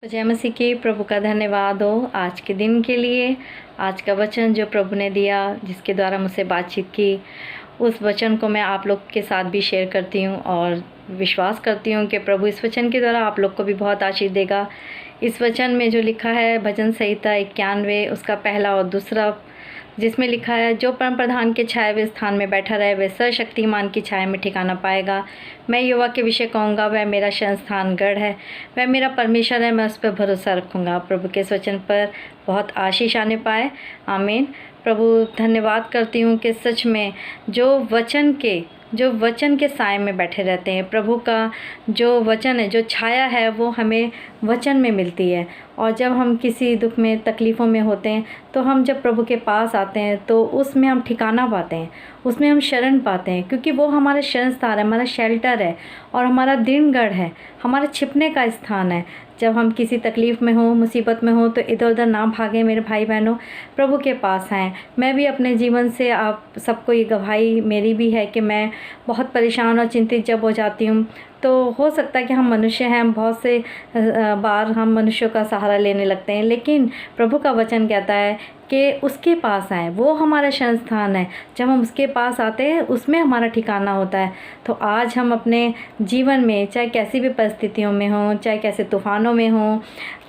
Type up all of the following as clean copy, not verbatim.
जय मसीह की। प्रभु का धन्यवाद हो आज के दिन के लिए। आज का वचन जो प्रभु ने दिया, जिसके द्वारा मुझसे बातचीत की, उस वचन को मैं आप लोग के साथ भी शेयर करती हूँ और विश्वास करती हूँ कि प्रभु इस वचन के द्वारा आप लोग को भी बहुत आशीष देगा। इस वचन में जो लिखा है भजन संहिता 91 उसका पहला और दूसरा, जिसमें लिखा है, जो परम प्रधान के छाए हुए स्थान में बैठा रहे वह सर्वशक्तिमान की छाया में ठिकाना पाएगा। मैं युवा के विषय कहूँगा, वह मेरा शरण स्थान गढ़ है, वह मेरा परमेश्वर है, मैं उस पर भरोसा रखूँगा। प्रभु के इस वचन पर बहुत आशीष आने पाए। आमीन। प्रभु धन्यवाद करती हूँ कि सच में जो वचन के साए में बैठे रहते हैं, प्रभु का जो वचन है, जो छाया है, वो हमें वचन में मिलती है। और जब हम किसी दुख में, तकलीफ़ों में होते हैं, तो हम जब प्रभु के पास आते हैं तो उसमें हम ठिकाना पाते हैं, उसमें हम शरण पाते हैं, क्योंकि वो हमारा शरण स्थान है, हमारा शेल्टर है और हमारा दृढ़ है, हमारा छिपने का स्थान है। जब हम किसी तकलीफ़ में हो, मुसीबत में हो, तो इधर उधर ना भागें मेरे भाई बहनों, प्रभु के पास आएँ। मैं भी अपने जीवन से आप सबको ये गवाही मेरी भी है कि मैं बहुत परेशान और चिंतित जब हो जाती हूँ, तो हो सकता है कि हम मनुष्य हैं, हम बहुत से बार हम मनुष्यों का सहारा लेने लगते हैं, लेकिन प्रभु का वचन कहता है कि उसके पास आएँ, वो हमारा शरण स्थान है। जब हम उसके पास आते हैं, उसमें हमारा ठिकाना होता है। तो आज हम अपने जीवन में, चाहे कैसी भी परिस्थितियों में हों, चाहे कैसे तूफ़ानों में हों,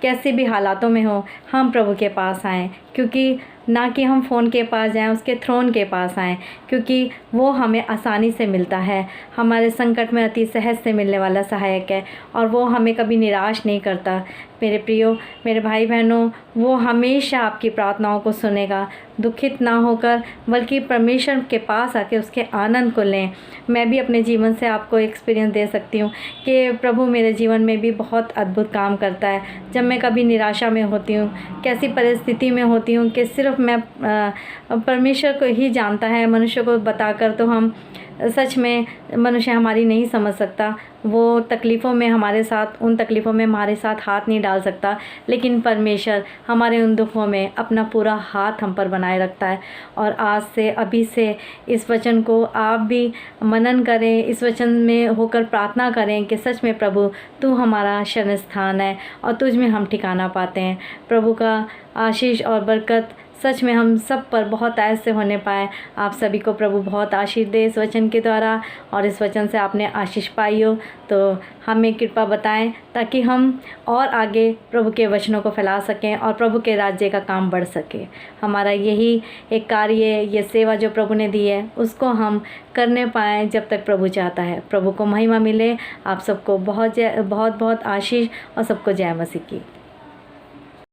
कैसे भी हालातों में हों, हम प्रभु के पास आएँ, क्योंकि ना कि हम फ़ोन के पास जाएं, उसके थ्रोन के पास आएँ, क्योंकि वो हमें आसानी से मिलता है, हमारे संकट में अति सहज से मिलने वाला सहायक है और वो हमें कभी निराश नहीं करता। मेरे प्रियो, मेरे भाई बहनों, वो हमेशा आपकी प्रार्थनाओं को सुनेगा। दुखित ना होकर बल्कि परमेश्वर के पास आके उसके आनंद को लें। मैं भी अपने जीवन से आपको एक्सपीरियंस दे सकती हूँ कि प्रभु मेरे जीवन में भी बहुत अद्भुत काम करता है। जब मैं कभी निराशा में होती हूँ, कैसी परिस्थिति में होती हूँ कि सिर्फ मैं परमेश्वर को ही जानता है, मनुष्य को बताकर तो हम सच में मनुष्य हमारी नहीं समझ सकता, वो तकलीफ़ों में हमारे साथ, उन तकलीफ़ों में हमारे साथ हाथ नहीं डाल सकता, लेकिन परमेश्वर हमारे उन दुखों में अपना पूरा हाथ हम पर बनाए रखता है। और आज से, अभी से इस वचन को आप भी मनन करें, इस वचन में होकर प्रार्थना करें कि सच में प्रभु तू हमारा शरण स्थान है और तुझ में हम ठिकाना पाते हैं। प्रभु का आशीष और बरकत सच में हम सब पर बहुत ऐसे होने पाए। आप सभी को प्रभु बहुत आशीष दे इस वचन के द्वारा, और इस वचन से आपने आशीष पाई हो तो हमें कृपा बताएं, ताकि हम और आगे प्रभु के वचनों को फैला सकें और प्रभु के राज्य का काम बढ़ सके। हमारा यही एक कार्य, ये सेवा जो प्रभु ने दी है, उसको हम करने पाएँ जब तक प्रभु चाहता है। प्रभु को महिमा मिले। आप सबको बहुत बहुत आशीष और सबको जय मसीह की।